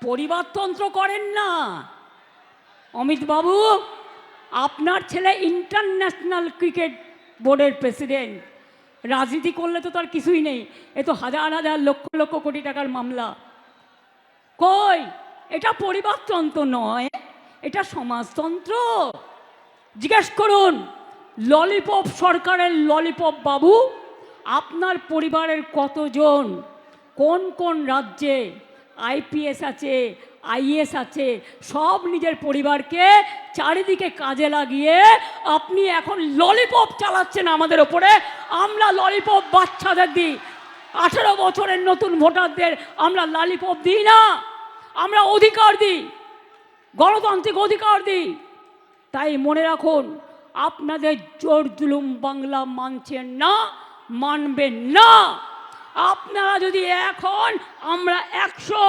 পরিবারতন্ত্র করেন না। অমিত বাবু, আপনার ছেলে ইন্টারন্যাশনাল ক্রিকেট বোর্ডের প্রেসিডেন্ট, রাজনীতি করলে তো তার কিছুই নেই, এ তো হাজার হাজার লক্ষ লক্ষ কোটি টাকার মামলা। কই, এটা পরিবারতন্ত্র নয়, এটা সমাজতন্ত্র। জিজ্ঞেস করুন ললিপপ সরকারের ললিপপ বাবু, আপনার পরিবারের কতজন, কোন কোন রাজ্যে আইপিএস আছে, আইএস আছে, সব নিজের পরিবারকে চারিদিকে কাজে লাগিয়ে আপনি এখন ললিপপ চালাচ্ছেন আমাদের ওপরে। আমরা ললিপপ বাচ্চাদের দিই, 18 বছরের নতুন ভোটারদের আমরা ললিপপ দিই না, আমরা অধিকার দিই, গণতান্ত্রিক অধিকার দিই। তাই মনে রাখুন, আপনাদের জোর জুলুম বাংলা মানছেন না, মানবেন না। আপনারা যদি এক হন, আমরা 100।